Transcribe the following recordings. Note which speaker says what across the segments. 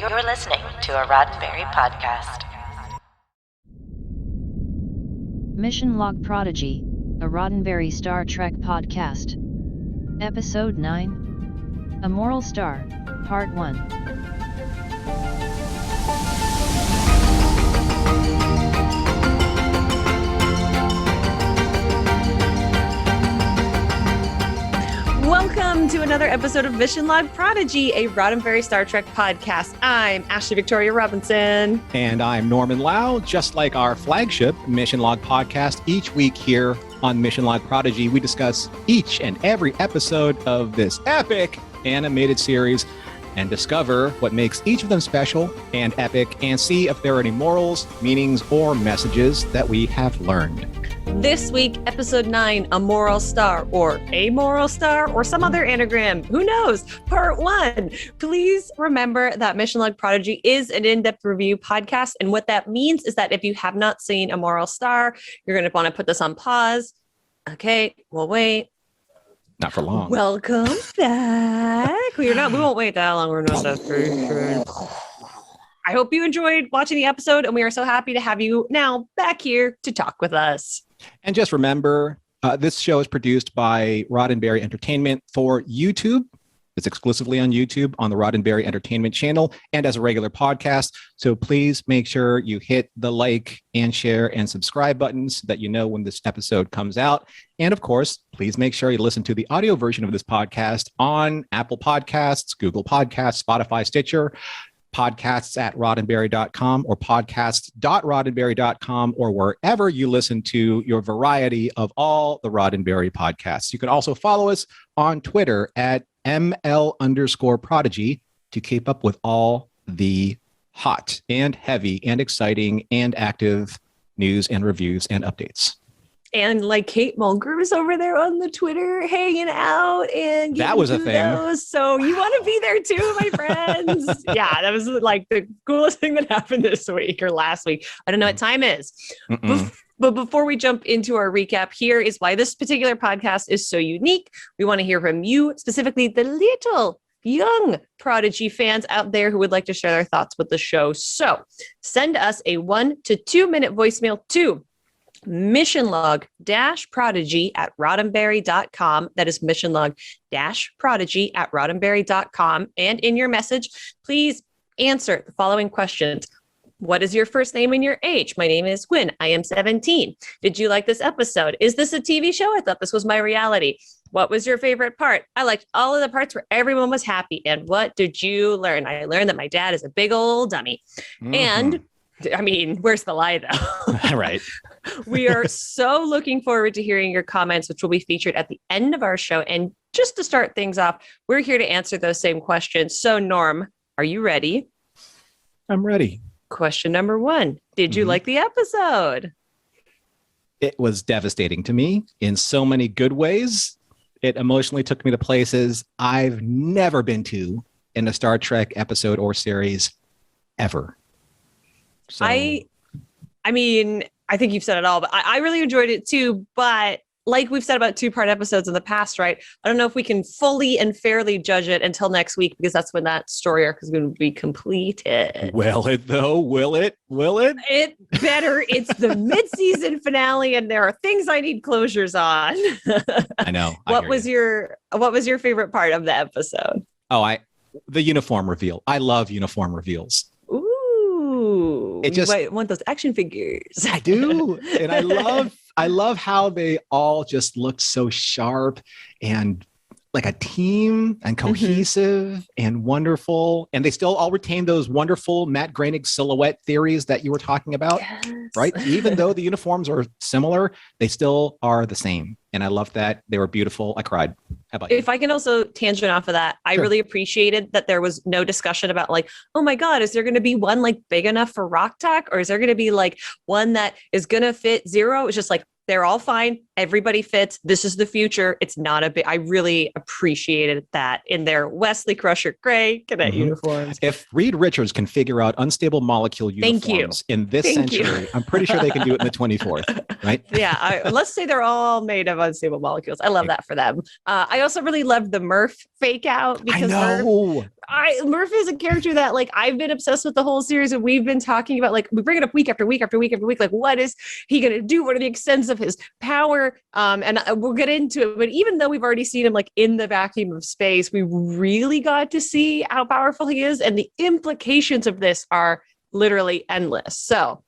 Speaker 1: You're listening to a Roddenberry podcast.
Speaker 2: Mission Log Prodigy, a Roddenberry Star Trek podcast. Episode 9. A Moral Star, Part 1.
Speaker 3: Welcome to another episode of Mission Log Prodigy, a Roddenberry Star Trek podcast. I'm Ashley Victoria Robinson.
Speaker 4: And I'm Norman Lau. Just like our flagship Mission Log podcast, each week here on Mission Log Prodigy, we discuss each and every episode of this epic animated series and discover what makes each of them special and epic and see if there are any morals, meanings, or messages that we have learned.
Speaker 3: This week, episode 9, A Moral Star, or A Moral Star, or some other anagram. Who knows? Part 1. Please remember that Mission Log Prodigy is an in-depth review podcast. And what that means is that if you have not seen A Moral Star, you're going to want to put this on pause. Okay, we'll wait.
Speaker 4: Not for long.
Speaker 3: Welcome back. We won't wait that long. We're not that patient. I hope you enjoyed watching the episode, and we are so happy to have you now back here to talk with us.
Speaker 4: And just remember, this show is produced by Roddenberry Entertainment for YouTube. It's exclusively on YouTube on the Roddenberry Entertainment channel and as a regular podcast. So please make sure you hit the like and share and subscribe buttons so that you know when this episode comes out. And of course, please make sure you listen to the audio version of this podcast on Apple Podcasts, Google Podcasts, Spotify, Stitcher, podcasts at roddenberry.com or podcasts.roddenberry.com or wherever you listen to your variety of all the Roddenberry podcasts. You can also follow us on Twitter at ML_Prodigy to keep up with all the hot and heavy and exciting and active news and reviews and updates.
Speaker 3: And like Kate Mulgrew is over there on the Twitter hanging out and
Speaker 4: that was a thing.
Speaker 3: Those. So you want to be there too, my friends. Yeah, that was like the coolest thing that happened this week or last week. I don't know what time is. But before we jump into our recap, here is why this particular podcast is so unique. We want to hear from you, specifically the little young Prodigy fans out there who would like to share their thoughts with the show. So send us a 1 to 2 minute voicemail to missionlog-prodigy at roddenberry.com. That is missionlog-prodigy at roddenberry.com. And in your message, please answer the following questions. What is your first name and your age? My name is Gwen. I am 17. Did you like this episode? Is this a TV show? I thought this was my reality. What was your favorite part? I liked all of the parts where everyone was happy. And what did you learn? I learned that my dad is a big old dummy. And I mean, where's the lie, though?
Speaker 4: Right.
Speaker 3: We are so looking forward to hearing your comments, which will be featured at the end of our show. And just to start things off, we're here to answer those same questions. So, Norm, are you ready?
Speaker 4: I'm ready.
Speaker 3: Question number 1. Did you like the episode?
Speaker 4: It was devastating to me in so many good ways. It emotionally took me to places I've never been to in a Star Trek episode or series ever. So,
Speaker 3: I mean, I think you've said it all, but I really enjoyed it too. But like we've said about 2-part episodes in the past, right? I don't know if we can fully and fairly judge it until next week, because that's when that story arc is going to be completed.
Speaker 4: Will it though? Will it? Will it?
Speaker 3: It better. It's the mid-season finale, and there are things I need closures on.
Speaker 4: I know.
Speaker 3: What was your favorite part of the episode?
Speaker 4: The uniform reveal. I love uniform reveals.
Speaker 3: Ooh,
Speaker 4: It just
Speaker 3: I want those action figures.
Speaker 4: I do. And I love how they all just looked so sharp and like a team and cohesive and wonderful. And they still all retain those wonderful Matt Groening silhouette theories that you were talking about, right? Even though the uniforms are similar, they still are the same. And I love that. They were beautiful. I cried. How about you?
Speaker 3: If I can also tangent off of that, I really appreciated that there was no discussion about like, oh my God, is there going to be one like big enough for Rock Talk? Or is there going to be like one that is going to fit Zero? It's just like, they're all fine. everybody fits. This is the future. It's not a big, I really appreciated that in their Wesley Crusher gray cadet uniforms.
Speaker 4: If Reed Richards can figure out unstable molecule
Speaker 3: Thank
Speaker 4: uniforms in this
Speaker 3: Thank you.
Speaker 4: century, I'm pretty sure they can do it in the 24th, right?
Speaker 3: Yeah, let's say they're all made of unstable molecules. I love that for them. I also really loved the Murph fake out because Murph is a character that like I've been obsessed with the whole series, and we've been talking about, like, we bring it up week after week after week after week. Like, what is he going to do? What are the extents of his power? And we'll get into it. But even though we've already seen him like in the vacuum of space, we really got to see how powerful he is, and the implications of this are literally endless. So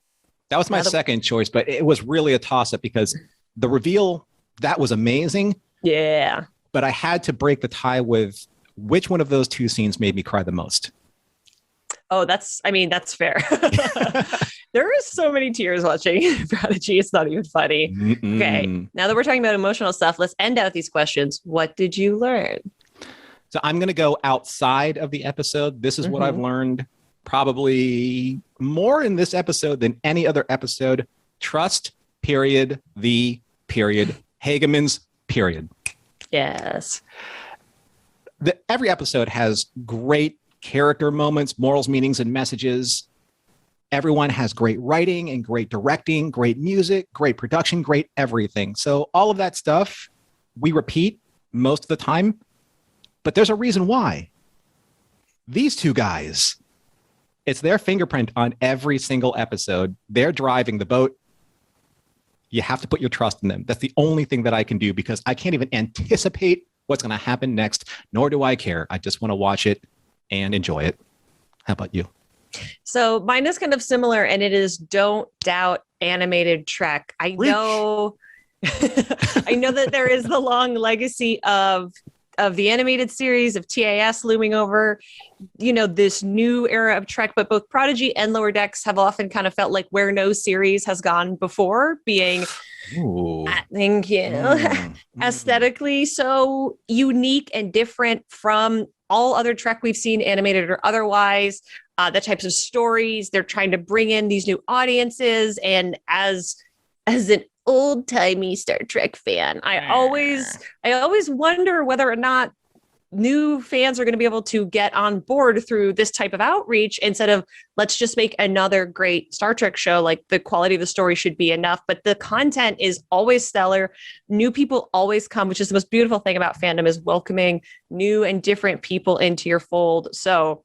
Speaker 4: that was my second choice, but it was really a toss-up because the reveal, that was amazing.
Speaker 3: Yeah.
Speaker 4: But I had to break the tie with which one of those two scenes made me cry the most.
Speaker 3: Oh, that's fair. There are so many tears watching Prodigy. It's not even funny. Okay. Now that we're talking about emotional stuff, let's end out these questions. What did you learn?
Speaker 4: So I'm going to go outside of the episode. This is what I've learned probably more in this episode than any other episode. Trust, period, the period, Hagemans, period.
Speaker 3: Yes.
Speaker 4: Every episode has great character moments, morals, meanings, and messages. Everyone has great writing and great directing, great music, great production, great everything. So all of that stuff we repeat most of the time, but there's a reason why. These two guys, it's their fingerprint on every single episode. They're driving the boat. You have to put your trust in them. That's the only thing that I can do because I can't even anticipate what's going to happen next, nor do I care. I just want to watch it and enjoy it. How about you?
Speaker 3: So mine is kind of similar, and it is Don't Doubt Animated Trek. I know I know that there is the long legacy of the animated series of TAS looming over, this new era of Trek, but both Prodigy and Lower Decks have often kind of felt like where no series has gone before, being thank you. Aesthetically so unique and different from all other Trek we've seen, animated or otherwise. The types of stories they're trying to bring in these new audiences, and as an old-timey Star Trek fan, I always wonder whether or not new fans are going to be able to get on board through this type of outreach instead of let's just make another great Star Trek show. Like, the quality of the story should be enough, but the content is always stellar. New people always come, which is the most beautiful thing about fandom, is welcoming new and different people into your fold. So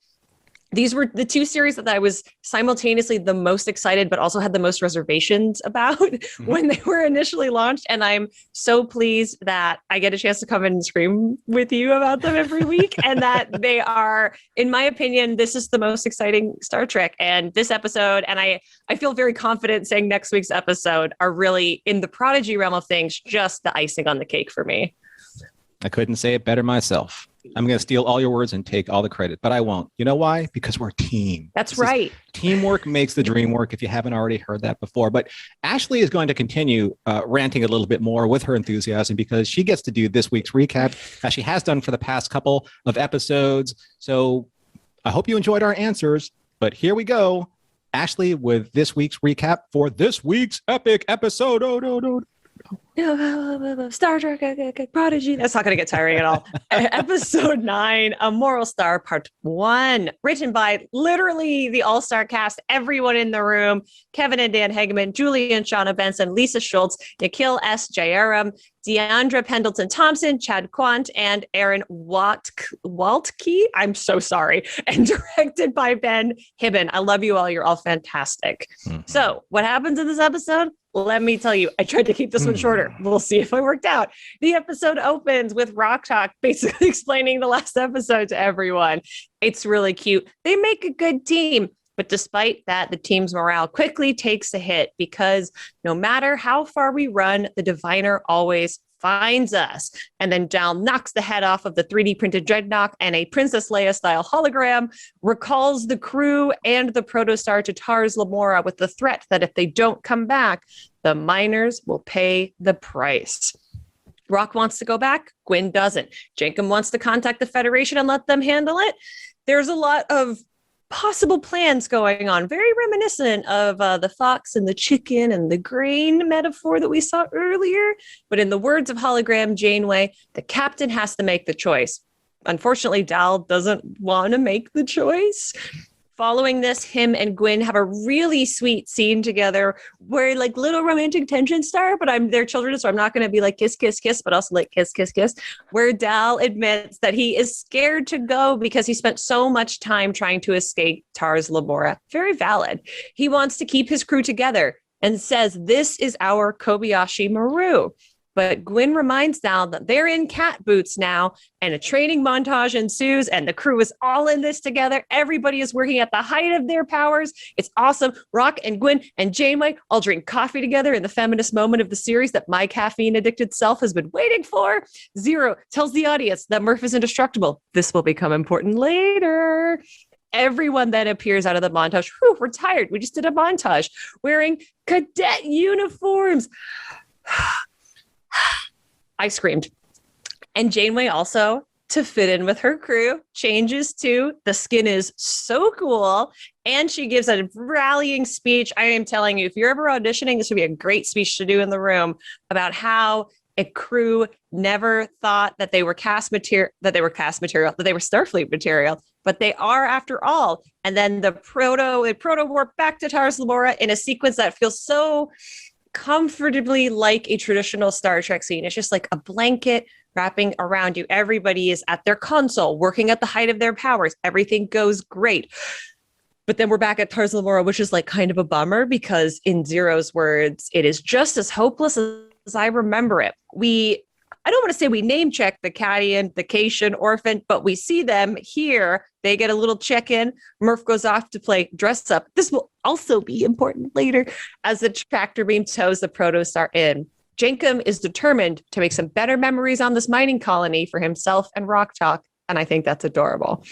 Speaker 3: these were the two series that I was simultaneously the most excited, but also had the most reservations about when they were initially launched. And I'm so pleased that I get a chance to come in and scream with you about them every week. And that they are, in my opinion, this is the most exciting Star Trek. And this episode, and I feel very confident saying next week's episode, are really, in the Prodigy realm of things, just the icing on the cake for me.
Speaker 4: I couldn't say it better myself. I'm going to steal all your words and take all the credit, but I won't. You know why? Because we're a team.
Speaker 3: That's right.
Speaker 4: Teamwork makes the dream work, if you haven't already heard that before. But Ashley is going to continue ranting a little bit more with her enthusiasm because she gets to do this week's recap, as she has done for the past couple of episodes. So I hope you enjoyed our answers, but here we go. Ashley with this week's recap for this week's epic episode.
Speaker 3: Star Trek Prodigy. That's not going to get tiring at all. Episode 9, A Moral Star, Part 1. Written by literally the all-star cast, everyone in the room. Kevin and Dan Hageman, Julie and Shauna Benson, Lisa Schultz, Nikhil S. Jayaram, Deandra Pendleton Thompson, Chad Quant, and Aaron Waltke. I'm so sorry. And directed by Ben Hibben. I love you all. You're all fantastic. So what happens in this episode? Let me tell you, I tried to keep this one shorter. We'll see if it worked out. The episode opens with Rock Talk basically explaining the last episode to everyone. It's really cute. They make a good team. But despite that, the team's morale quickly takes a hit because no matter how far we run, the Diviner always finds us. And then Dal knocks the head off of the 3D printed Dreadnought, and a Princess Leia style hologram recalls the crew and the protostar to Tars Lamora with the threat that if they don't come back, the miners will pay the price. Rock wants to go back. Gwyn doesn't. Jankum wants to contact the Federation and let them handle it. There's a lot of possible plans going on, very reminiscent of the fox and the chicken and the grain metaphor that we saw earlier. But in the words of hologram Janeway, the captain has to make the choice. Unfortunately, Dal doesn't want to make the choice. Following this, him and Gwyn have a really sweet scene together where like little romantic tension start, but I'm their children, so I'm not going to be like kiss, kiss, kiss, but also like kiss, kiss, kiss, where Dal admits that he is scared to go because he spent so much time trying to escape Tars Labora. Very valid. He wants to keep his crew together and says, this is our Kobayashi Maru. But Gwyn reminds Dal that they're in cat boots now, and a training montage ensues, and the crew is all in this together. Everybody is working at the height of their powers. It's awesome. Rock and Gwyn and Janeway all drink coffee together in the feminist moment of the series that my caffeine-addicted self has been waiting for. Zero tells the audience that Murph is indestructible. This will become important later. Everyone then appears out of the montage. Whew, we're tired. We just did a montage wearing cadet uniforms. I screamed. And Janeway also, to fit in with her crew, changes to the skin is so cool. And she gives a rallying speech. I am telling you, if you're ever auditioning, this would be a great speech to do in the room about how a crew never thought that they were cast material, that they were Starfleet material, but they are after all. And then the proto warp back to Tars Labora in a sequence that feels so comfortably like a traditional Star Trek scene. It's just like a blanket wrapping around you. Everybody is at their console, working at the height of their powers. Everything goes great. But then we're back at Tars Labora, which is like kind of a bummer because in Zero's words, it is just as hopeless as I remember it. I don't want to say we name check the Cadian, the Cation orphan, but we see them here. They get a little check-in. Murph goes off to play dress up. This will also be important later as the tractor beam tows the protostar in. Jankum is determined to make some better memories on this mining colony for himself and Rock Talk, and I think that's adorable.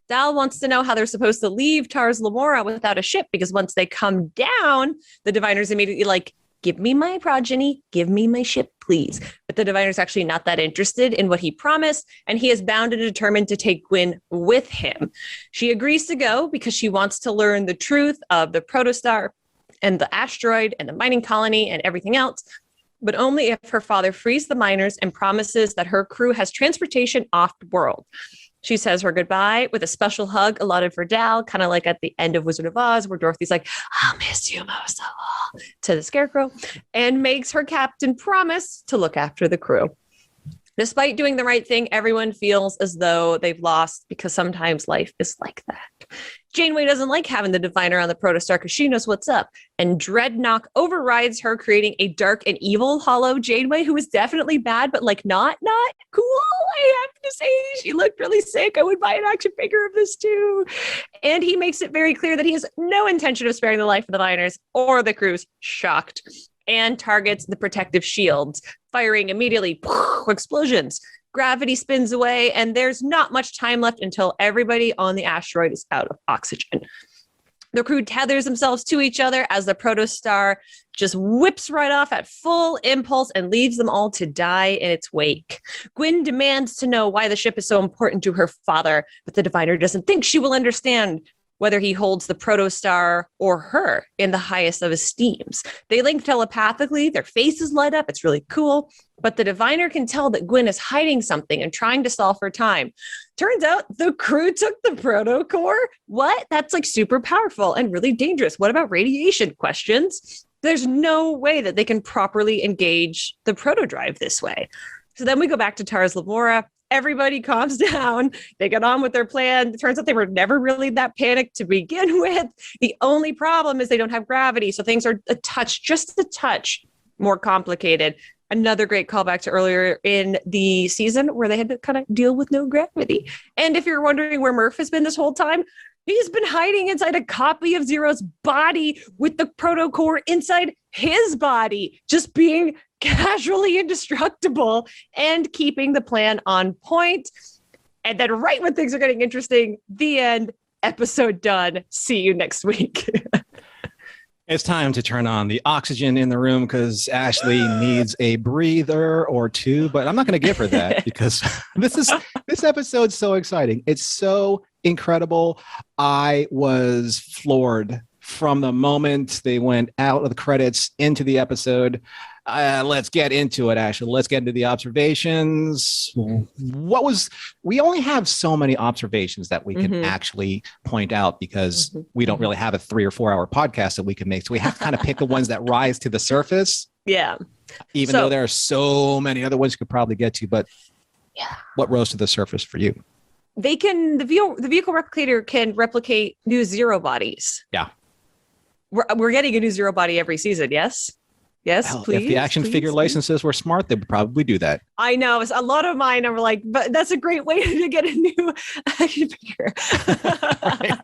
Speaker 3: Dal wants to know how they're supposed to leave Tars Labora without a ship, because once they come down, the Diviner's immediately like, give me my progeny, give me my ship, please. But the Diviner's actually not that interested in what he promised, and he is bound and determined to take Gwyn with him. She agrees to go because she wants to learn the truth of the protostar and the asteroid and the mining colony and everything else, but only if her father frees the miners and promises that her crew has transportation off-world. She says her goodbye with a special hug allotted for Dal, kind of like at the end of Wizard of Oz, where Dorothy's like, I'll miss you most of all, to the Scarecrow, and makes her captain promise to look after the crew. Despite doing the right thing, everyone feels as though they've lost because sometimes life is like that. Janeway doesn't like having the Diviner on the protostar because she knows what's up. And Dreadnought overrides her, creating a dark and evil hollow Janeway who is definitely bad, but like not cool. I have to say, she looked really sick. I would buy an action figure of this too. And he makes it very clear that he has no intention of sparing the life of the Diviners or the crews. Shocked. And targets the protective shields, firing immediately, explosions. Gravity spins away, and there's not much time left until everybody on the asteroid is out of oxygen. The crew tethers themselves to each other as the protostar just whips right off at full impulse and leaves them all to die in its wake. Gwyn demands to know why the ship is so important to her father, but the Diviner doesn't think she will understand whether he holds the protostar or her in the highest of esteems. They link telepathically, their faces light up, it's really cool, but the Diviner can tell that Gwyn is hiding something and trying to solve her time. Turns out the crew took the proto-core? What? That's like super powerful and really dangerous. What about radiation? Questions? There's no way that they can properly engage the proto-drive this way. So then we go back to Tars Labora. Everybody calms down. They get on with their plan. It turns out they were never really that panicked to begin with. The only problem is they don't have gravity. So things are just a touch more complicated. Another great callback to earlier in the season where they had to kind of deal with no gravity. And if you're wondering where Murph has been this whole time, he's been hiding inside a copy of Zero's body with the proto-core inside his body, just being casually indestructible and keeping the plan on point. And then right when things are getting interesting, the end, episode done. See you next week.
Speaker 4: It's time to turn on the oxygen in the room because Ashley needs a breather or two, but I'm not going to give her that because this episode's so exciting. It's so incredible. I was floored from the moment they went out of the credits into the episode. Let's get into it, Ashley. Let's get into the observations. We only have so many observations that we can actually point out because we don't really have a 3 or 4 hour podcast that we can make. So we have to kind of pick the ones that rise to the surface.
Speaker 3: Yeah.
Speaker 4: Even though there are so many other ones you could probably get to, but what rose to the surface for you?
Speaker 3: The vehicle replicator can replicate new Zero bodies.
Speaker 4: Yeah.
Speaker 3: We're getting a new Zero body every season. Yes. Yes,
Speaker 4: Hell,
Speaker 3: please.
Speaker 4: if the action figure licenses were smart, they would probably do that.
Speaker 3: I know. A lot of mine are like, but that's a great way to get a new action figure.
Speaker 4: Right.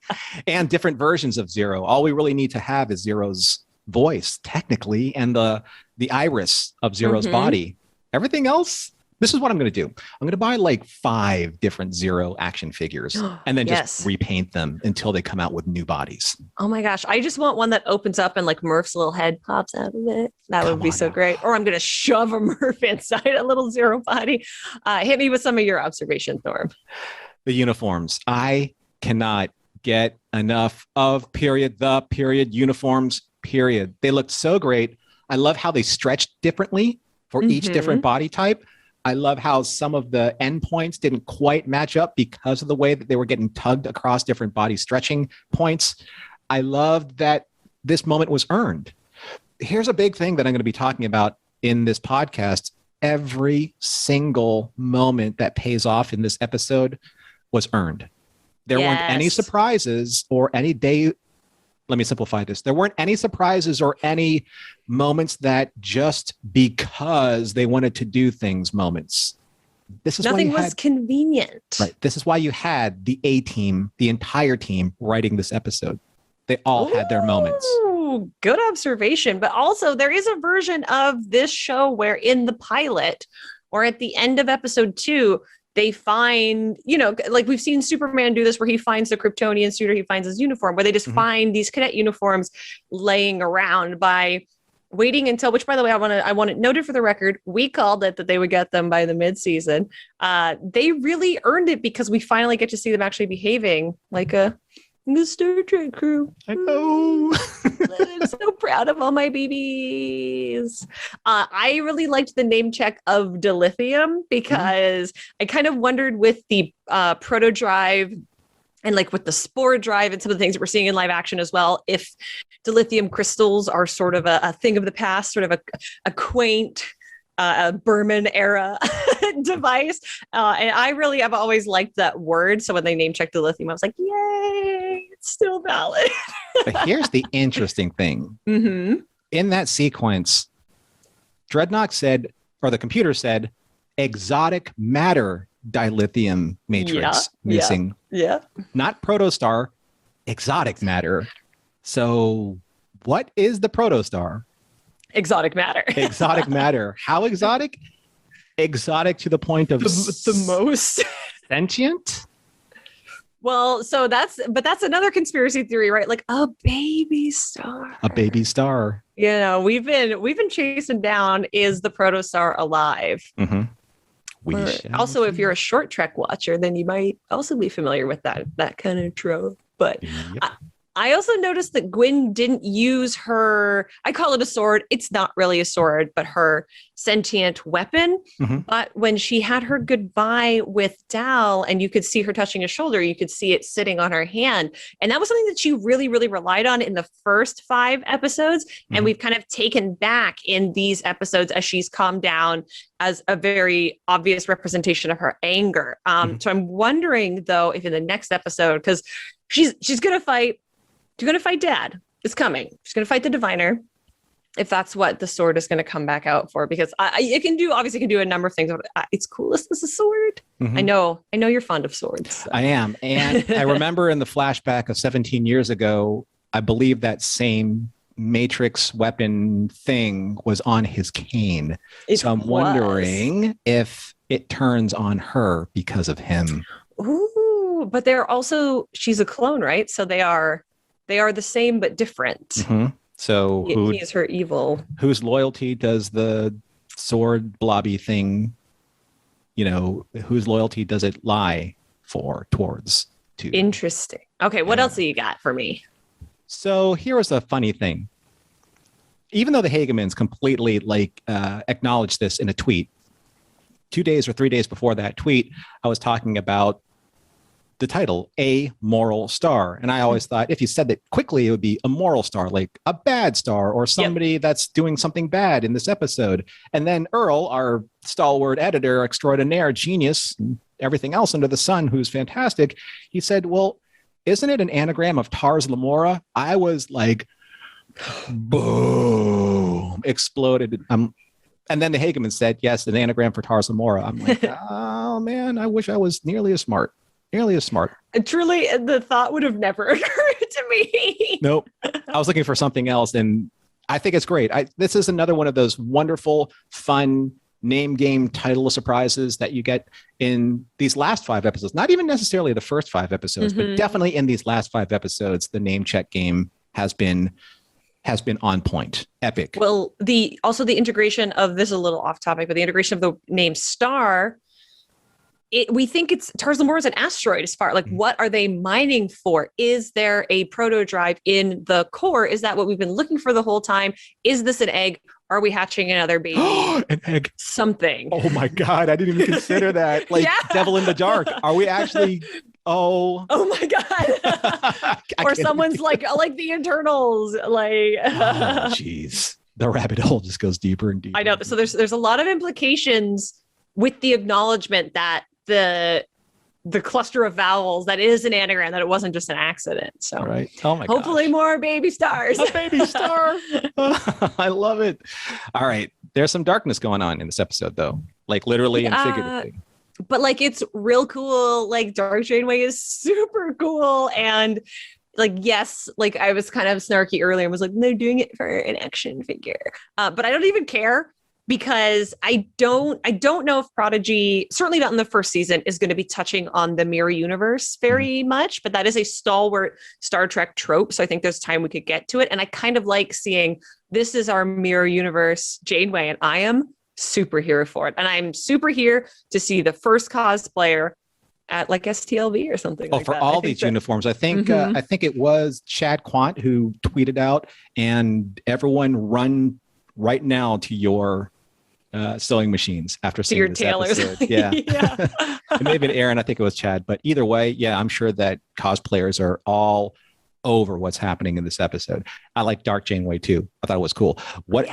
Speaker 4: And different versions of Zero. All we really need to have is Zero's voice, technically, and the iris of Zero's body. Everything else, this is what I'm going to do. I'm going to buy like 5 different Zero action figures and then just repaint them until they come out with new bodies.
Speaker 3: Oh my gosh. I just want one that opens up and like Murph's little head pops out of it. That would be so great. Or I'm going to shove a Murph inside a little Zero body. Hit me with some of your observations, Norm.
Speaker 4: The uniforms. I cannot get enough of the uniforms, period. They looked so great. I love how they stretched differently for each different body type. I love how some of the endpoints didn't quite match up because of the way that they were getting tugged across different body stretching points. I love that this moment was earned. Here's a big thing that I'm going to be talking about in this podcast. Every single moment that pays off in this episode was earned. There weren't any surprises or any day. Let me simplify this. There weren't any surprises or any moments that just because they wanted to do things moments. This is
Speaker 3: nothing was convenient.
Speaker 4: Right. This is why you had the A-team, the entire team writing this episode. They all had their moments.
Speaker 3: Good observation. But also there is a version of this show where in the pilot or at the end of episode 2, they find, like we've seen Superman do this where he finds the Kryptonian suit or he finds his uniform, where they just find these cadet uniforms laying around by waiting until, which by the way, I want it noted for the record, we called it that they would get them by the mid-season. They really earned it because we finally get to see them actually behaving like the Star Trek crew.
Speaker 4: I know.
Speaker 3: I'm so proud of all my babies. I really liked the name check of dilithium because I kind of wondered with the proto drive and like with the spore drive and some of the things that we're seeing in live action as well, if dilithium crystals are sort of a thing of the past, sort of a quaint Berman era device. And I've always liked that word. So when they name checked dilithium, I was like, yay, it's still valid.
Speaker 4: But here's the interesting thing. In that sequence, Dreadnought said, or the computer said, exotic matter dilithium matrix missing.
Speaker 3: Yeah.
Speaker 4: Not protostar, exotic matter. So what is the protostar?
Speaker 3: Exotic matter.
Speaker 4: Exotic matter. How exotic? Exotic to the point of
Speaker 3: the most
Speaker 4: sentient?
Speaker 3: Well, so that's another conspiracy theory, right? Like a baby star.
Speaker 4: A baby star.
Speaker 3: We've been chasing down, is the protostar alive? Also, if you're a short Trek watcher, then you might also be familiar with that kind of trope. But I also noticed that Gwyn didn't use her, I call it a sword. It's not really a sword, but her sentient weapon. But when she had her goodbye with Dal and you could see her touching his shoulder, you could see it sitting on her hand. And that was something that she really, really relied on in the first 5 episodes. And we've kind of taken back in these episodes as she's calmed down as a very obvious representation of her anger. So I'm wondering, though, if in the next episode, because she's going to fight, she's going to fight Dad. It's coming. She's going to fight the diviner. If that's what the sword is going to come back out for, because it can do a number of things. It's coolest as a sword. I know you're fond of swords. So.
Speaker 4: I am. And I remember in the flashback of 17 years ago, I believe that same Matrix weapon thing was on his cane. So I'm wondering if it turns on her because of him.
Speaker 3: Ooh, but she's a clone, right? So they are the same but different.
Speaker 4: So
Speaker 3: he is her evil.
Speaker 4: Whose loyalty does the sword blobby thing, whose loyalty does it lie towards? too.
Speaker 3: Interesting. Okay, what else do you got for me?
Speaker 4: So here was a funny thing. Even though the Hagemans completely acknowledged this in a tweet, 2 days or 3 days before that tweet, I was talking about the title, A Moral Star. And I always thought if you said that quickly, it would be a moral star, like a bad star or somebody that's doing something bad in this episode. And then Earl, our stalwart editor extraordinaire, genius, everything else under the sun, who's fantastic, he said, well, isn't it an anagram of Tars Lamora? I was like, boom, exploded. And then the Hageman said, yes, an anagram for Tars Lamora. I'm like, oh man, I wish I was nearly as smart.
Speaker 3: Truly, the thought would have never occurred to me.
Speaker 4: Nope. I was looking for something else, and I think it's great. This is another one of those wonderful, fun name game title surprises that you get in these last 5 episodes. Not even necessarily the first 5 episodes, but definitely in these last 5 episodes, the name check game has been on point. Epic.
Speaker 3: Well, the integration of this is a little off topic, but the integration of the name Star. We think it's Tars Lamora is an asteroid as far like what are they mining for? Is there a proto drive in the core? Is that what we've been looking for the whole time? Is this an egg? Are we hatching another baby?
Speaker 4: An egg.
Speaker 3: Something.
Speaker 4: Oh my God. I didn't even consider that. Like Devil in the Dark. Are we actually oh
Speaker 3: my God. Or someone's like the internals. Like
Speaker 4: jeez. The rabbit hole just goes deeper and deeper.
Speaker 3: I know. So there's a lot of implications with the acknowledgement that the cluster of vowels that is an anagram, that it wasn't just an accident. So
Speaker 4: right. Oh my
Speaker 3: hopefully more baby stars.
Speaker 4: A baby star. I love it. All right. There's some darkness going on in this episode though. Like literally and figuratively.
Speaker 3: But like it's real cool. Like Dark Janeway is super cool. And like, yes, like I was kind of snarky earlier and was like, they're doing it for an action figure. But I don't even care. Because I don't know if Prodigy, certainly not in the first season, is going to be touching on the mirror universe very much, but that is a stalwart Star Trek trope. So I think there's time we could get to it. And I kind of like seeing this is our mirror universe Janeway, and I am super here for it. And I'm super here to see the first cosplayer at like STLV or something like that.
Speaker 4: For all these uniforms. I think I think it was Chad Quant who tweeted out, and everyone run right now to your sewing machines after seeing
Speaker 3: your
Speaker 4: this
Speaker 3: tailors.
Speaker 4: episode. Yeah. It may have been Aaron. I think it was Chad. But either way, yeah, I'm sure that cosplayers are all over what's happening in this episode. I like Dark Janeway too. I thought it was cool. What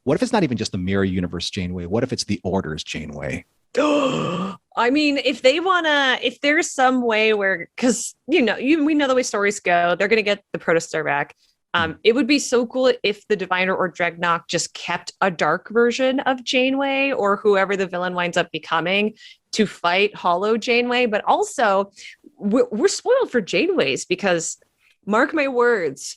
Speaker 4: if it's not even just the Mirror Universe Janeway? What if it's the Orders Janeway?
Speaker 3: I mean, if there's some way where, because we know the way stories go, they're going to get the protostar back. It would be so cool if the Diviner or Dreadnought just kept a dark version of Janeway or whoever the villain winds up becoming to fight Hollow Janeway. But also, we're spoiled for Janeways because, mark my words,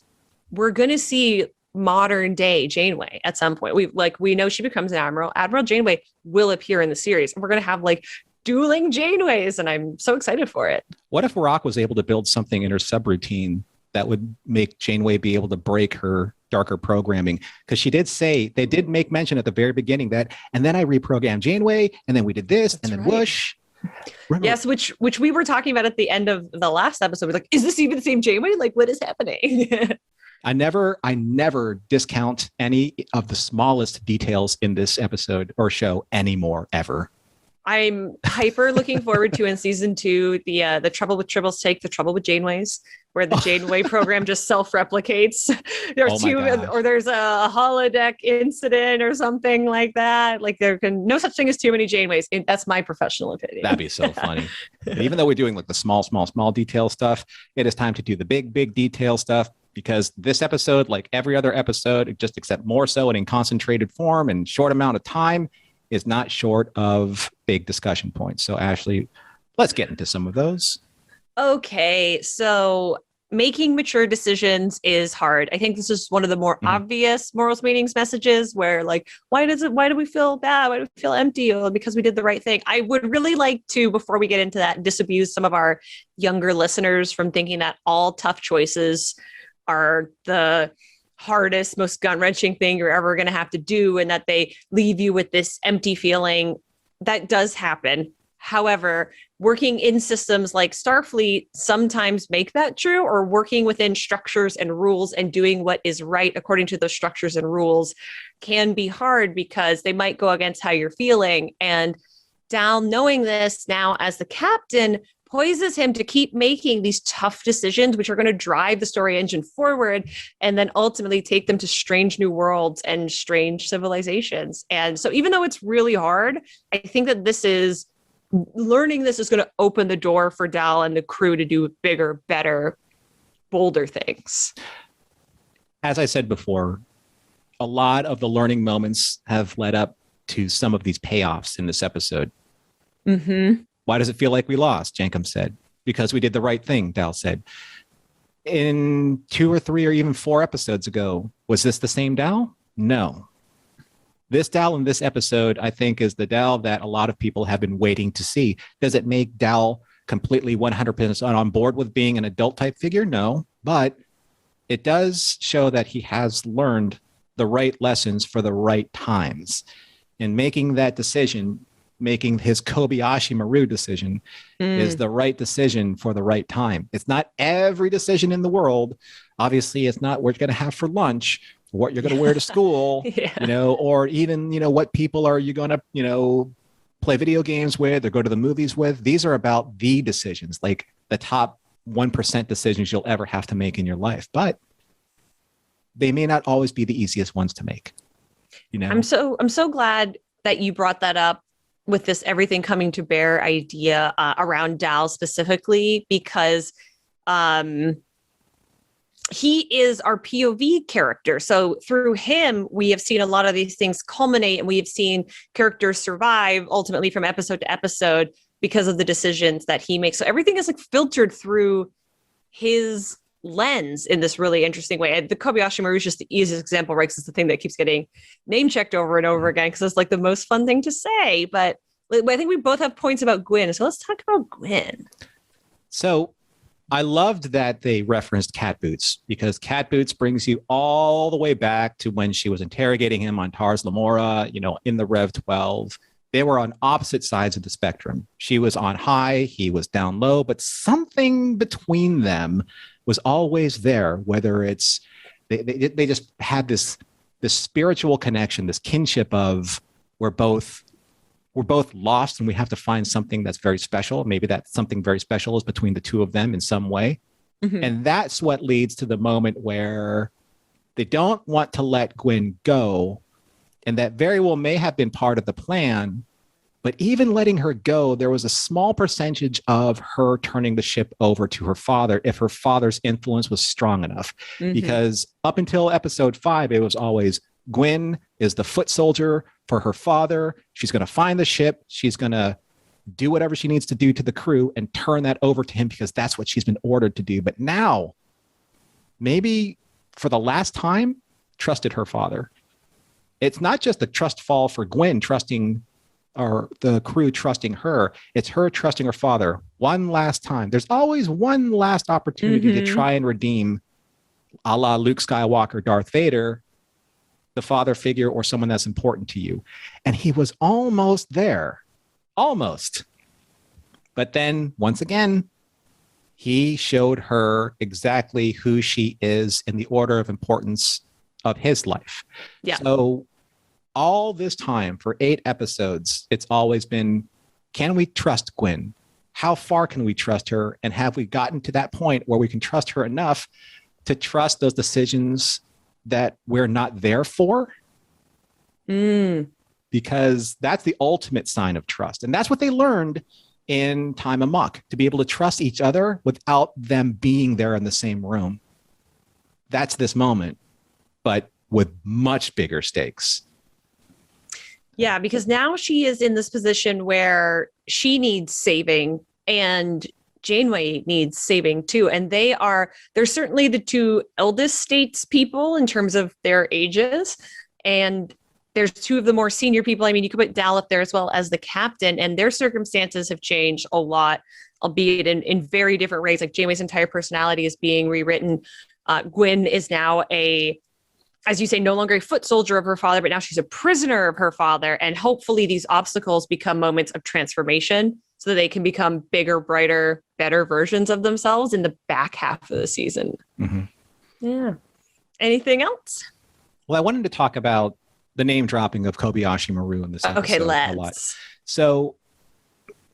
Speaker 3: we're going to see modern day Janeway at some point. We know she becomes an admiral. Admiral Janeway will appear in the series. And we're going to have dueling Janeways, and I'm so excited for it.
Speaker 4: What if Rock was able to build something in her subroutine that would make Janeway be able to break her darker programming? Because they did make mention at the very beginning that, and then I reprogrammed Janeway, and then we did this, and then whoosh. Remember?
Speaker 3: Yes, which we were talking about at the end of the last episode. We're like, is this even the same Janeway? Like, what is happening?
Speaker 4: I never discount any of the smallest details in this episode or show anymore, ever.
Speaker 3: I'm hyper looking forward to in season 2 the Trouble with Tribbles take the Trouble with Janeways, where the Janeway program just self-replicates. There's a holodeck incident or something like that. Like there can no such thing as too many Janeways. That's my professional opinion.
Speaker 4: That'd be so funny. But even though we're doing the small detail stuff, it is time to do the big detail stuff. Because this episode, like every other episode, just except more so and in concentrated form and short amount of time, is not short of big discussion points. So Ashley, let's get into some of those.
Speaker 3: Okay, so making mature decisions is hard. I think this is one of the more obvious morals meanings messages where why do we feel bad? Why do we feel empty? Oh, because we did the right thing. I would really like to, before we get into that, disabuse some of our younger listeners from thinking that all tough choices are the hardest, most gut-wrenching thing you're ever going to have to do, and that they leave you with this empty feeling. That does happen. However, working in systems like Starfleet sometimes make that true, or working within structures and rules and doing what is right according to those structures and rules can be hard because they might go against how you're feeling. And Dal, knowing this now as the captain, poises him to keep making these tough decisions, which are going to drive the story engine forward and then ultimately take them to strange new worlds and strange civilizations. And so even though it's really hard, I think that learning this is going to open the door for Dal and the crew to do bigger, better, bolder things.
Speaker 4: As I said before, a lot of the learning moments have led up to some of these payoffs in this episode.
Speaker 3: Mm-hmm.
Speaker 4: Why does it feel like we lost? Jankum said. Because we did the right thing, Dal said. In 2 or 3 or even 4 episodes ago, was this the same Dal? No. This Dal in this episode, I think, is the Dal that a lot of people have been waiting to see. Does it make Dal completely 100% on board with being an adult type figure? No. But it does show that he has learned the right lessons for the right times. In making that decision, making his Kobayashi Maru decision is the right decision for the right time. It's not every decision in the world. Obviously, it's not what you're going to have for lunch, what you're going to wear to school, or even, what people are you going to, play video games with or go to the movies with. These are about the decisions, like the top 1% decisions you'll ever have to make in your life. But they may not always be the easiest ones to make.
Speaker 3: I'm so glad that you brought that up with this everything coming to bear idea around Dal specifically, because he is our POV character. So through him, we have seen a lot of these things culminate, and we have seen characters survive ultimately from episode to episode because of the decisions that he makes. So everything is like filtered through his lens in this really interesting way. And the Kobayashi Maru is just the easiest example, right? Because it's the thing that keeps getting name checked over and over again because it's like the most fun thing to say. But I think we both have points about Gwyn. So let's talk about Gwyn.
Speaker 4: So I loved that they referenced Cat Boots, because Cat Boots brings you all the way back to when she was interrogating him on Tars Lamora, in the Rev 12. They were on opposite sides of the spectrum. She was on high, he was down low, but something between them was always there, whether it's they just had this spiritual connection, this kinship of we're both lost and we have to find something that's very special. Maybe that something very special is between the two of them in some way. Mm-hmm. And that's what leads to the moment where they don't want to let Gwyn go. And that very well may have been part of the plan. But even letting her go, there was a small percentage of her turning the ship over to her father if her father's influence was strong enough. Mm-hmm. Because up until episode 5, it was always Gwyn is the foot soldier for her father. She's going to find the ship. She's going to do whatever she needs to do to the crew and turn that over to him because that's what she's been ordered to do. But now, maybe for the last time, trusted her father. It's not just a trust fall for Gwyn trusting, or the crew trusting her. It's her trusting her father one last time. There's always one last opportunity to try and redeem, a la Luke Skywalker, Darth Vader, the father figure or someone that's important to you. And he was almost there. Almost. But then once again, he showed her exactly who she is in the order of importance of his life. Yeah. So all this time for 8 episodes, it's always been, can we trust Gwyn? How far can we trust her? And have we gotten to that point where we can trust her enough to trust those decisions that we're not there for? Because that's the ultimate sign of trust. And that's what they learned in Time Amok, to be able to trust each other without them being there in the same room. That's this moment, but with much bigger stakes.
Speaker 3: Yeah, because now she is in this position where she needs saving and Janeway needs saving too. And they're certainly the 2 eldest statespeople in terms of their ages. And there's 2 of the more senior people. I mean, you could put Dal up there as well as the captain, and their circumstances have changed a lot, albeit in very different ways. Like Janeway's entire personality is being rewritten. Gwyn is now as you say, no longer a foot soldier of her father, but now she's a prisoner of her father. And hopefully these obstacles become moments of transformation so that they can become bigger, brighter, better versions of themselves in the back half of the season.
Speaker 4: Mm-hmm.
Speaker 3: Yeah. Anything else?
Speaker 4: Well, I wanted to talk about the name dropping of Kobayashi Maru in this episode
Speaker 3: Okay,
Speaker 4: a lot.
Speaker 3: let's.
Speaker 4: So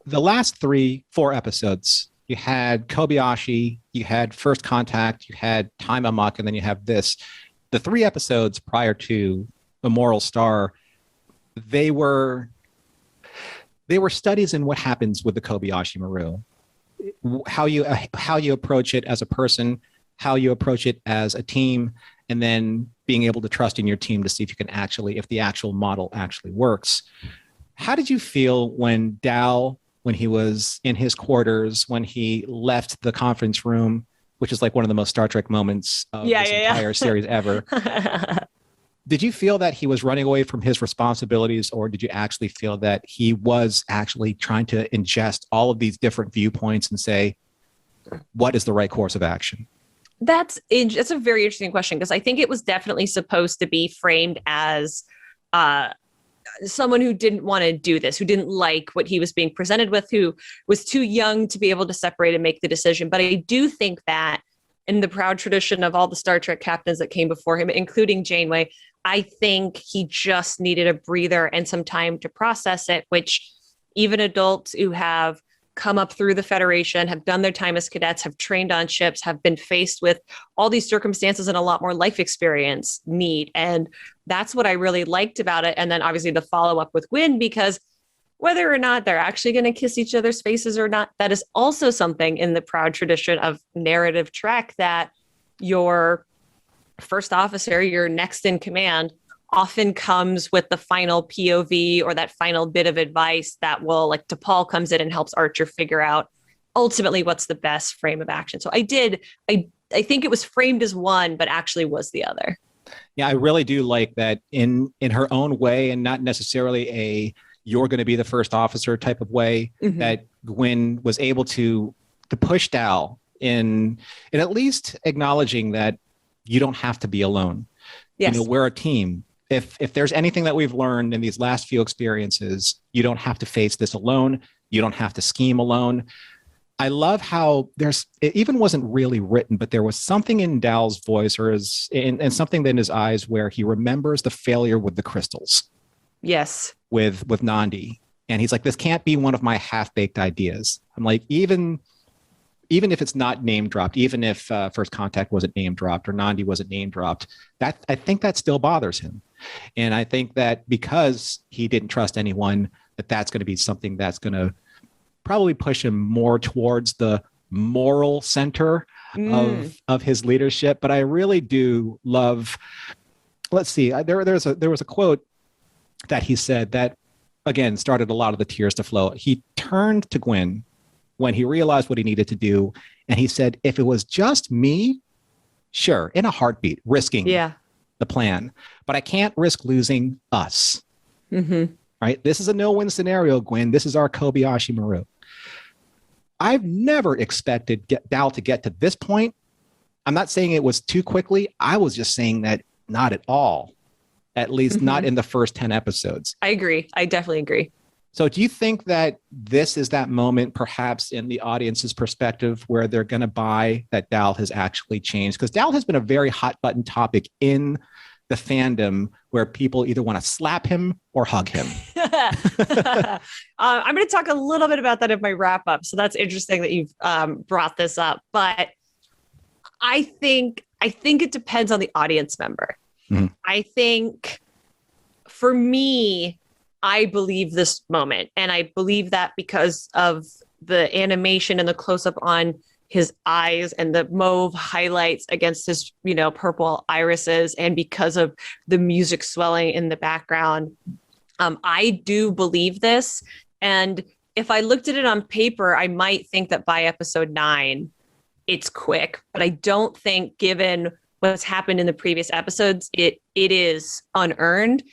Speaker 4: the last 4 episodes, you had Kobayashi, you had First Contact, you had Time Amok, and then you have this. The 3 episodes prior to Immoral Star, they were studies in what happens with the Kobayashi Maru, how you approach it as a person, how you approach it as a team, and then being able to trust in your team to see if the actual model actually works. How did you feel when Dal, when he was in his quarters, when he left the conference room, which is like one of the most Star Trek moments of this entire series ever? Did you feel that he was running away from his responsibilities, or did you actually feel that he was actually trying to ingest all of these different viewpoints and say, what is the right course of action?
Speaker 3: That's a very interesting question, because I think it was definitely supposed to be framed as someone who didn't want to do this, who didn't like what he was being presented with, who was too young to be able to separate and make the decision. But I do think that in the proud tradition of all the Star Trek captains that came before him, including Janeway, I think he just needed a breather and some time to process it, which even adults who have come up through the Federation, have done their time as cadets, have trained on ships, have been faced with all these circumstances and a lot more life experience need. And that's what I really liked about it. And then obviously the follow-up with Gwyn, because whether or not they're actually going to kiss each other's faces or not, that is also something in the proud tradition of narrative Trek, that your first officer, your next in command, often comes with the final POV or that final bit of advice that will, like T'Pol comes in and helps Archer figure out ultimately what's the best frame of action. So I think it was framed as one, but actually was the other.
Speaker 4: Yeah, I really do like that in her own way, and not necessarily a you're going to be the first officer type of way, that Gwyn was able to push Dal in at least acknowledging that you don't have to be alone.
Speaker 3: Yes.
Speaker 4: You know, we're a team. If there's anything that we've learned in these last few experiences, you don't have to face this alone. You don't have to scheme alone. I love how it even wasn't really written, but there was something in Dal's voice and something in his eyes where he remembers the failure with the crystals.
Speaker 3: Yes.
Speaker 4: With Nandi. And he's like, this can't be one of my half-baked ideas. I'm like, even if it's not name dropped, even if First Contact wasn't name dropped or Nandi wasn't name dropped, I think that still bothers him. And I think that because he didn't trust anyone, that's going to be something that's going to probably push him more towards the moral center of his leadership. But I really do love, let's see, there was a quote that he said that, again, started a lot of the tears to flow. He turned to Gwyn when he realized what he needed to do, and he said, if it was just me, sure, in a heartbeat, risking the plan, but I can't risk losing us. Right? This is a no-win scenario, Gwyn. This is our Kobayashi Maru. I've never expected Dal to get to this point. I'm not saying it was too quickly. I was just saying that not at all, at least not in the first 10 episodes.
Speaker 3: I agree. I definitely agree.
Speaker 4: So do you think that this is that moment, perhaps in the audience's perspective, where they're going to buy that Dal has actually changed? Because Dal has been a very hot button topic in the fandom, where people either want to slap him or hug him.
Speaker 3: I'm going to talk a little bit about that in my wrap up. So that's interesting that you've brought this up. But I think it depends on the audience member. I think for me, I believe this moment, and I believe that because of the animation and the close-up on his eyes and the mauve highlights against his, purple irises, and because of the music swelling in the background. I do believe this. And if I looked at it on paper, I might think that by episode 9, it's quick, but I don't think, given what's happened in the previous episodes, it is unearned.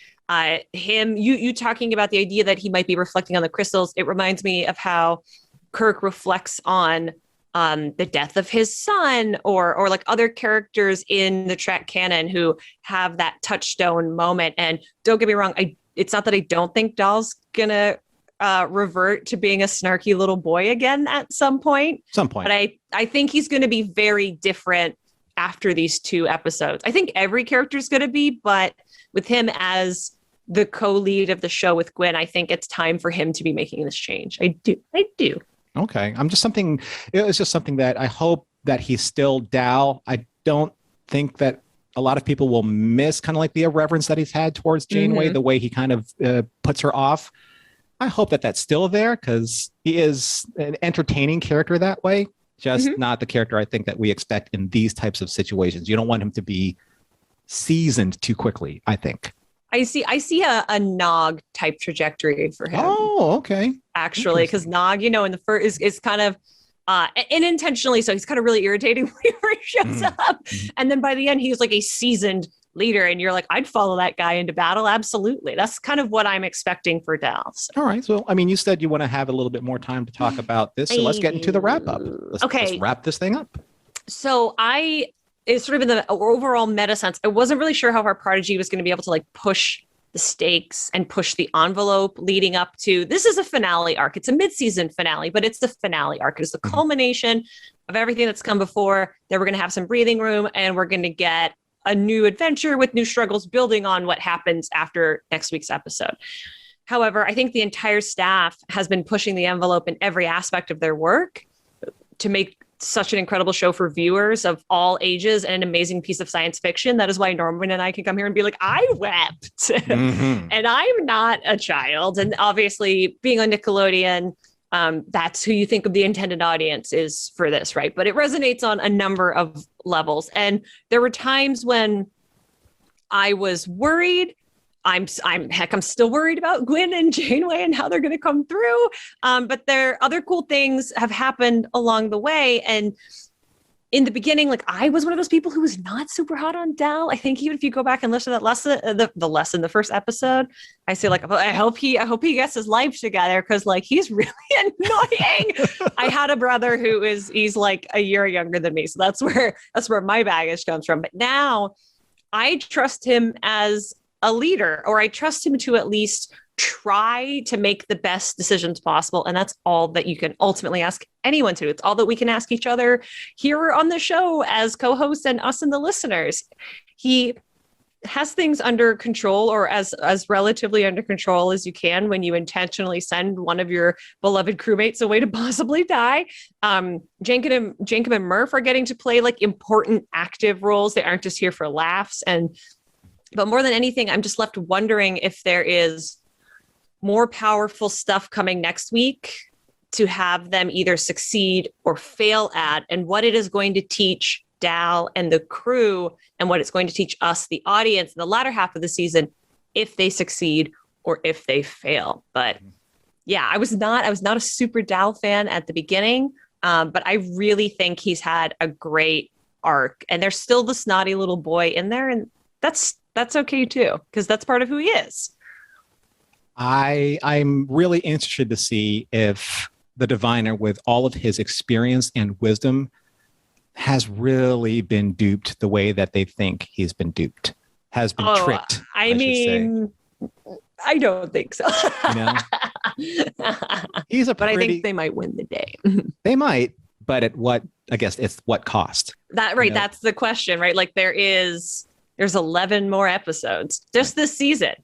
Speaker 3: You talking about the idea that he might be reflecting on the crystals, it reminds me of how Kirk reflects on the death of his son, or like other characters in the Trek canon who have that touchstone moment. And don't get me wrong, it's not that I don't think Dal's gonna revert to being a snarky little boy again at some point. But I think he's going to be very different after these 2 episodes. I think every character is going to be, but with him as the co-lead of the show with Gwen, I think it's time for him to be making this change. I do.
Speaker 4: Okay. It's just something that I hope that he's still Dal. I don't think that a lot of people will miss kind of like the irreverence that he's had towards Janeway, the way he kind of puts her off. I hope that that's still there because he is an entertaining character that way, just not the character I think that we expect in these types of situations. You don't want him to be seasoned too quickly, I think.
Speaker 3: I see a Nog type trajectory for him.
Speaker 4: Oh, okay.
Speaker 3: Actually, because Nog, in the first is kind of and intentionally so. He's kind of really irritating whenever he shows up, and then by the end he's like a seasoned leader, and you're like, I'd follow that guy into battle. Absolutely, that's kind of what I'm expecting for Dal. So.
Speaker 4: All right. So, I mean, you said you want to have a little bit more time to talk about this, so let's get into the wrap up. Let's wrap this thing up.
Speaker 3: So it's sort of in the overall meta sense. I wasn't really sure how our Prodigy was going to be able to like push the stakes and push the envelope leading up to, this is a finale arc. It's a mid-season finale, but it's the finale arc. It's the culmination of everything that's come before. Then we're going to have some breathing room and we're going to get a new adventure with new struggles building on what happens after next week's episode. However, I think the entire staff has been pushing the envelope in every aspect of their work to make such an incredible show for viewers of all ages and an amazing piece of science fiction. That is why Norman and I can come here and be like, I wept and I'm not a child. And obviously being on Nickelodeon, that's who you think of the intended audience is for this, right? But it resonates on a number of levels. And there were times when I was worried. I'm still worried about Gwen and Janeway and how they're going to come through. But other cool things have happened along the way. And in the beginning, like I was one of those people who was not super hot on Dal. I think even if you go back and listen to that lesson, the first episode, I say like, I hope he gets his life together because like he's really annoying. I had a brother he's like a year younger than me, so that's where my baggage comes from. But now I trust him as a leader, or I trust him to at least try to make the best decisions possible. And that's all that you can ultimately ask anyone to. It's all that we can ask each other here on the show as co-hosts and us and the listeners. He has things under control, or as relatively under control as you can when you intentionally send one of your beloved crewmates away to possibly die. Jacob and Murph are getting to play like important active roles. They aren't just here for laughs. But more than anything, I'm just left wondering if there is more powerful stuff coming next week to have them either succeed or fail at, and what it is going to teach Dal and the crew, and what it's going to teach us, the audience, in the latter half of the season, if they succeed or if they fail. But yeah, I was not a super Dal fan at the beginning, but I really think he's had a great arc, and there's still the snotty little boy in there, and that's okay too, because that's part of who he is.
Speaker 4: I'm really interested to see if the Diviner, with all of his experience and wisdom, has really been duped the way that they think he's been duped, has been tricked.
Speaker 3: I mean, I don't think so. But I think they might win the day.
Speaker 4: They might, but at what? I guess it's what cost.
Speaker 3: That's the question, right? Like there's 11 more episodes just this season.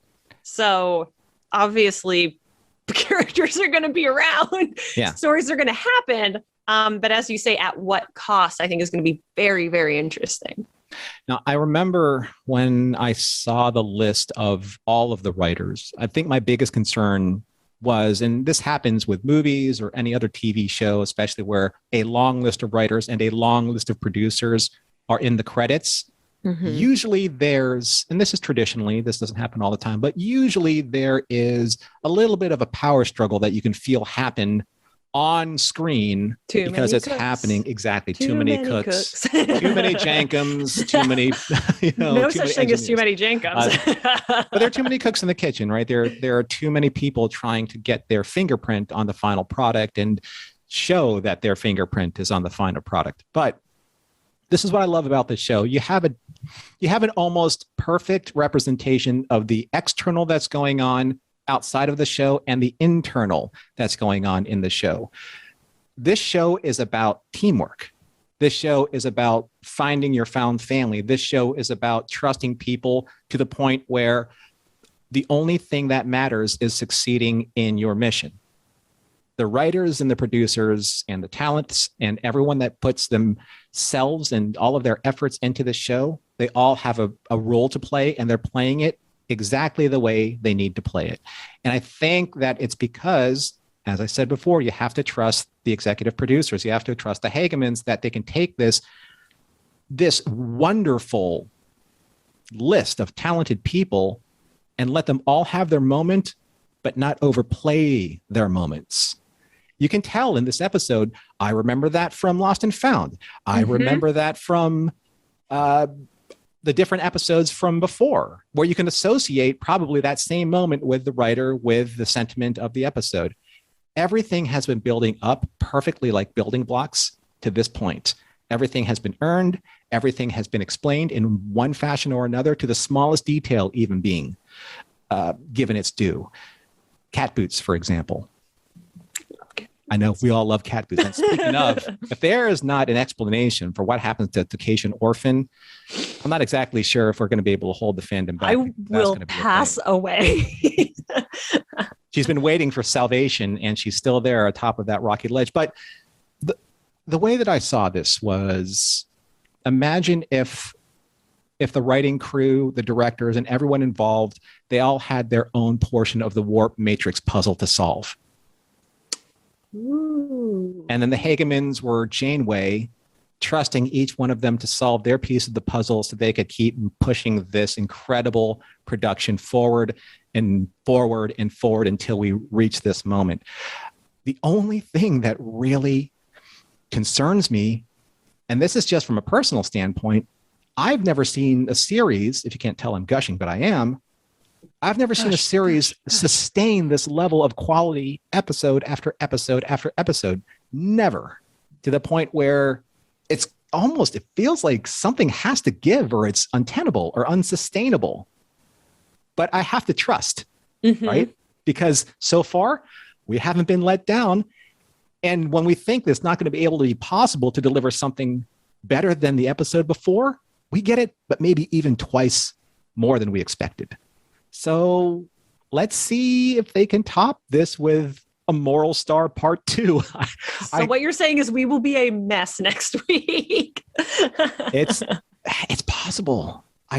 Speaker 3: So obviously the characters are going to be around. Yeah. Stories are going to happen. But as you say, at what cost, I think is going to be very, very interesting.
Speaker 4: Now, I remember when I saw the list of all of the writers, I think my biggest concern was, and this happens with movies or any other TV show, especially where a long list of writers and a long list of producers are in the credits. Mm-hmm. Usually there's, and this is traditionally, this doesn't happen all the time, but usually there is a little bit of a power struggle that you can feel happen on screen because it's happening. Exactly. Too many cooks. Too many Jankums, too many,
Speaker 3: no such thing as too many Jankums.
Speaker 4: But there are too many cooks in the kitchen, right? There are too many people trying to get their fingerprint on the final product and show that their fingerprint is on the final product. But this is what I love about this show. You have an almost perfect representation of the external that's going on outside of the show and the internal that's going on in the show. This show is about teamwork. This show is about finding your found family. This show is about trusting people to the point where the only thing that matters is succeeding in your mission. The writers and the producers and the talents and everyone that puts themselves and all of their efforts into the show, they all have a role to play, and they're playing it exactly the way they need to play it. And I think that it's because, as I said before, you have to trust the executive producers. You have to trust the Hagemans that they can take this wonderful list of talented people and let them all have their moment, but not overplay their moments. You can tell in this episode, I remember that from Lost and Found. I remember that from the different episodes from before, where you can associate probably that same moment with the writer, with the sentiment of the episode. Everything has been building up perfectly like building blocks to this point. Everything has been earned. Everything has been explained in one fashion or another, to the smallest detail even being given its due. Cat boots, for example. I know we all love cat boots. And speaking of, if there is not an explanation for what happens to Cation Orphan, I'm not exactly sure if we're going to be able to hold the fandom back.
Speaker 3: I will pass away.
Speaker 4: She's been waiting for salvation, and she's still there atop of that rocky ledge. But the way that I saw this was, imagine if the writing crew, the directors, and everyone involved, they all had their own portion of the warp matrix puzzle to solve.
Speaker 3: Ooh.
Speaker 4: And then the Hagemans were Janeway, trusting each one of them to solve their piece of the puzzle so they could keep pushing this incredible production forward and forward and forward until we reach this moment. The only thing that really concerns me, and this is just from a personal standpoint, I've never seen a series, if you can't tell I'm gushing, but I am, I've never seen a series sustain this level of quality episode after episode after episode. Never. To the point where it feels like something has to give, or it's untenable or unsustainable. But I have to trust, right? Because so far, we haven't been let down. And when we think it's not going to be able to be possible to deliver something better than the episode before, we get it, but maybe even twice more than we expected. So let's see if they can top this with a Moral Star Part 2.
Speaker 3: So what you're saying is we will be a mess next week.
Speaker 4: It's possible. I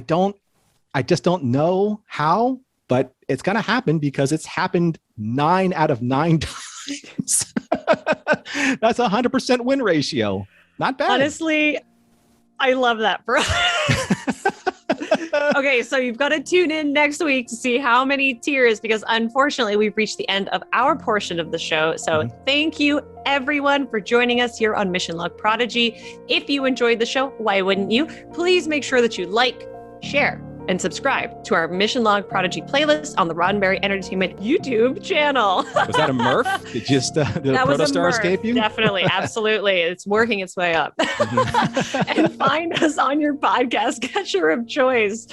Speaker 4: just don't know how, but it's going to happen because it's happened 9 out of 9 times. That's 100% win ratio. Not bad.
Speaker 3: Honestly, I love that for us. Okay, so you've got to tune in next week to see how many tiers, because unfortunately we've reached the end of our portion of the show. So thank you everyone for joining us here on Mission Log Prodigy. If you enjoyed the show, why wouldn't you? Please make sure that you like, share, and subscribe to our Mission Log Prodigy playlist on the Roddenberry Entertainment YouTube channel.
Speaker 4: Was that a Murph? Did a protostar escape you?
Speaker 3: Definitely, absolutely. It's working its way up. And find us on your podcast catcher of choice.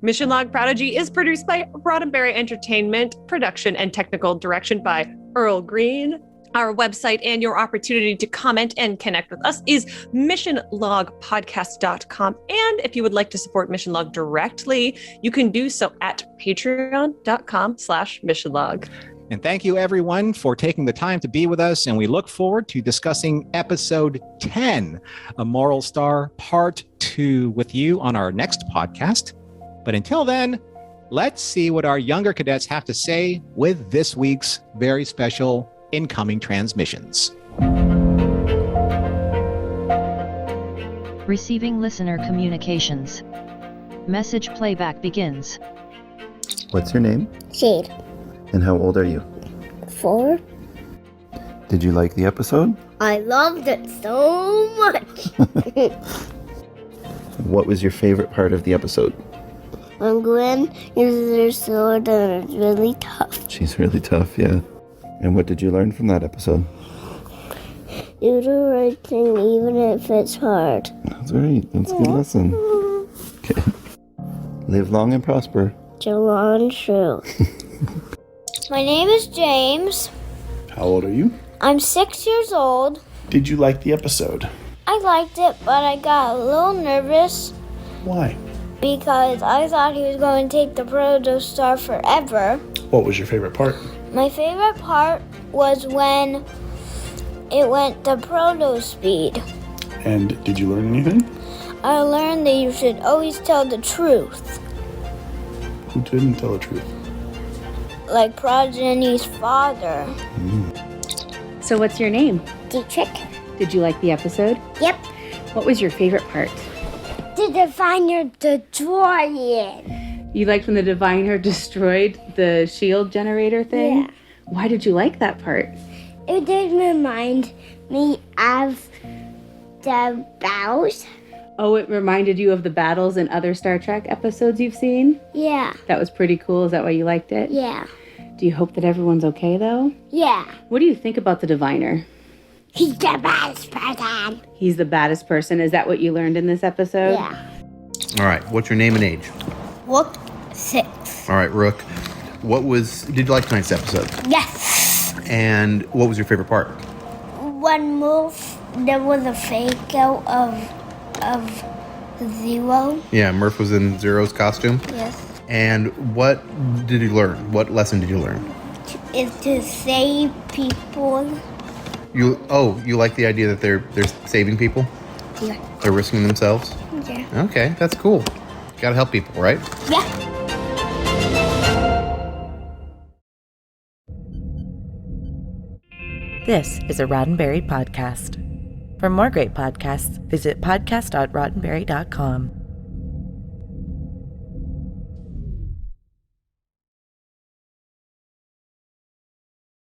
Speaker 3: Mission Log Prodigy is produced by Roddenberry Entertainment, production and technical direction by Earl Green. Our website and your opportunity to comment and connect with us is missionlogpodcast.com. And if you would like to support Mission Log directly, you can do so at patreon.com/missionlog.
Speaker 4: And thank you everyone for taking the time to be with us. And we look forward to discussing episode 10, A Moral Star Part 2 with you on our next podcast. But until then, let's see what our younger cadets have to say with this week's very special incoming transmissions.
Speaker 2: Receiving listener communications. Message playback begins.
Speaker 5: What's your name?
Speaker 6: Jade.
Speaker 5: And how old are you?
Speaker 6: 4.
Speaker 5: Did you like the episode?
Speaker 6: I loved it so much.
Speaker 5: What was your favorite part of the episode?
Speaker 6: When Gwen uses her sword and it's really tough.
Speaker 5: She's really tough, yeah. And what did you learn from that episode?
Speaker 6: Do the right thing even if it's hard.
Speaker 5: That's right. That's a good lesson. Okay. Live long and prosper.
Speaker 6: Joanne True. My name is James.
Speaker 7: How old are you?
Speaker 6: I'm 6 years old.
Speaker 7: Did you like the episode?
Speaker 6: I liked it, but I got a little nervous
Speaker 7: Why?
Speaker 6: because I thought he was going to take the protostar forever.
Speaker 7: What was your favorite part?
Speaker 6: My favorite part was when it went to proto speed.
Speaker 7: And did you learn anything?
Speaker 6: I learned that you should always tell the truth,
Speaker 7: Who didn't tell the truth?
Speaker 6: like Prodigy's father.
Speaker 8: So what's your name?
Speaker 6: Dietrich?
Speaker 8: Did you like the episode?
Speaker 6: Yep.
Speaker 8: What was your favorite part?
Speaker 6: The diviner DeDeorean.
Speaker 8: You liked when the Diviner destroyed the shield generator thing?
Speaker 6: Yeah.
Speaker 8: Why did you like that part?
Speaker 6: It did remind me of the battles.
Speaker 8: Oh, it reminded you of the battles in other Star Trek episodes you've seen?
Speaker 6: Yeah.
Speaker 8: That was pretty cool. Is that why you liked it?
Speaker 6: Yeah.
Speaker 8: Do you hope that everyone's okay, though?
Speaker 6: Yeah.
Speaker 8: What do you think about the Diviner?
Speaker 6: He's the best person.
Speaker 8: He's the baddest person. Is that what you learned in this episode?
Speaker 6: Yeah.
Speaker 9: All right. What's your name and age?
Speaker 6: Look, 6.
Speaker 9: All right, Rook. Did you like tonight's episode?
Speaker 6: Yes.
Speaker 9: And what was your favorite part?
Speaker 6: One move, there was a fake out of Zero.
Speaker 9: Yeah, Murph was in Zero's costume.
Speaker 6: Yes.
Speaker 9: And what did you learn? What lesson did you learn?
Speaker 6: Is to save people.
Speaker 9: You like the idea that they're saving people?
Speaker 6: Yeah.
Speaker 9: They're risking themselves?
Speaker 6: Yeah.
Speaker 9: Okay, that's cool. Gotta help people, right?
Speaker 6: Yeah.
Speaker 1: This is a Roddenberry podcast. For more great podcasts, visit podcast.roddenberry.com.